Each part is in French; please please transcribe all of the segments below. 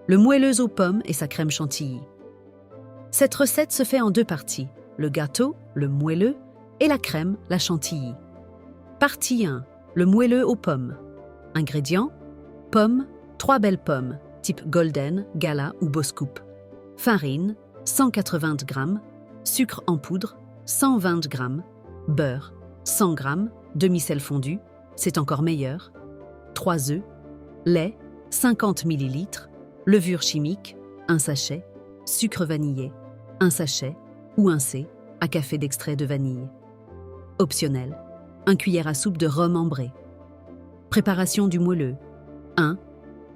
le moelleux aux pommes et sa crème chantilly. Cette recette se fait en 2 parties, le gâteau, le moelleux, et la crème, la chantilly. Partie 1, le moelleux aux pommes. Ingrédients: pommes, 3 belles pommes, type golden, gala ou Bosscoupe. Farine, 180 g, sucre en poudre, 120 g, beurre, 100 g, demi-sel fondu, c'est encore meilleur, 3 œufs, lait, 50 ml, levure chimique, 1 sachet, sucre vanillé, 1 sachet ou 1 C à café d'extrait de vanille. Optionnel, 1 cuillère à soupe de rhum ambré. Préparation du moelleux. 1.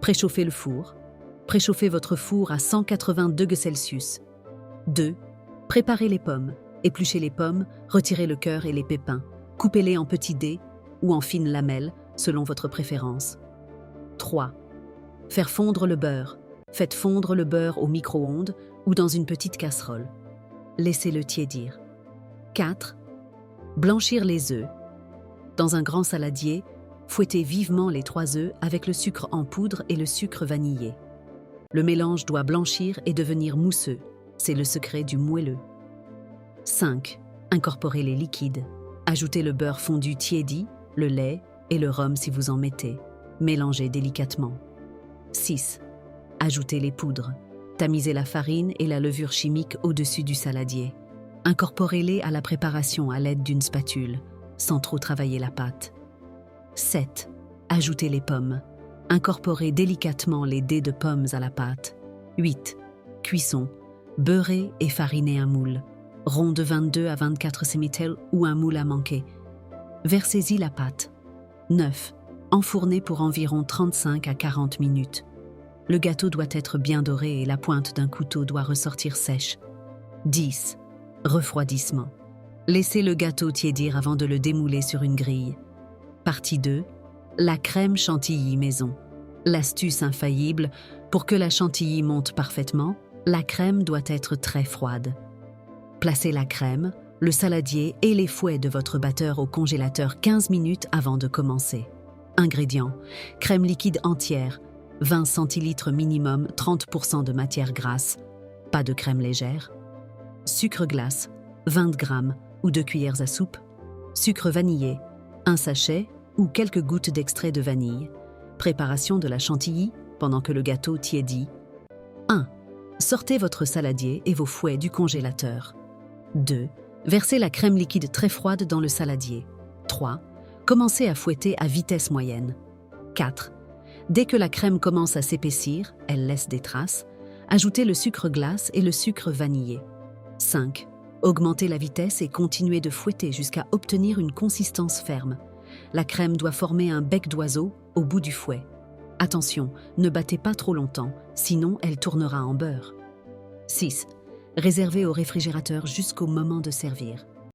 Préchauffez le four. Préchauffez votre four à 180 degrés Celsius. 2. Préparez les pommes. Épluchez les pommes, retirez le cœur et les pépins. Coupez-les en petits dés ou en fines lamelles, selon votre préférence. 3. Faire fondre le beurre. Faites fondre le beurre au micro-ondes ou dans une petite casserole. Laissez-le tiédir. 4. Blanchir les œufs. Dans un grand saladier, fouettez vivement les 3 œufs avec le sucre en poudre et le sucre vanillé. Le mélange doit blanchir et devenir mousseux. C'est le secret du moelleux. 5. Incorporez les liquides. Ajoutez le beurre fondu tiédi, le lait et le rhum si vous en mettez. Mélangez délicatement. 6. Ajoutez les poudres. Tamisez la farine et la levure chimique au-dessus du saladier. Incorporez-les à la préparation à l'aide d'une spatule, sans trop travailler la pâte. 7. Ajoutez les pommes. Incorporez délicatement les dés de pommes à la pâte. 8. Cuisson. Beurrez et farinez un moule. Rond de 22 à 24 cm ou un moule à manquer. Versez-y la pâte. 9. Enfournez pour environ 35 à 40 minutes. Le gâteau doit être bien doré et la pointe d'un couteau doit ressortir sèche. 10. Refroidissement. Laissez le gâteau tiédir avant de le démouler sur une grille. Partie 2. La crème chantilly maison. L'astuce infaillible, pour que la chantilly monte parfaitement, la crème doit être très froide. Placez la crème, le saladier et les fouets de votre batteur au congélateur 15 minutes avant de commencer. Ingrédients: crème liquide entière, 20 centilitres minimum, 30% de matière grasse, pas de crème légère. Sucre glace, 20 g ou 2 cuillères à soupe. Sucre vanillé, 1 sachet ou quelques gouttes d'extrait de vanille. Préparation de la chantilly pendant que le gâteau tiédit. 1. Sortez votre saladier et vos fouets du congélateur. 2. Versez la crème liquide très froide dans le saladier. 3. Commencez à fouetter à vitesse moyenne. 4. Dès que la crème commence à s'épaissir, elle laisse des traces, ajoutez le sucre glace et le sucre vanillé. 5. Augmentez la vitesse et continuez de fouetter jusqu'à obtenir une consistance ferme. La crème doit former un bec d'oiseau au bout du fouet. Attention, ne battez pas trop longtemps, sinon elle tournera en beurre. 6. Réservez au réfrigérateur jusqu'au moment de servir.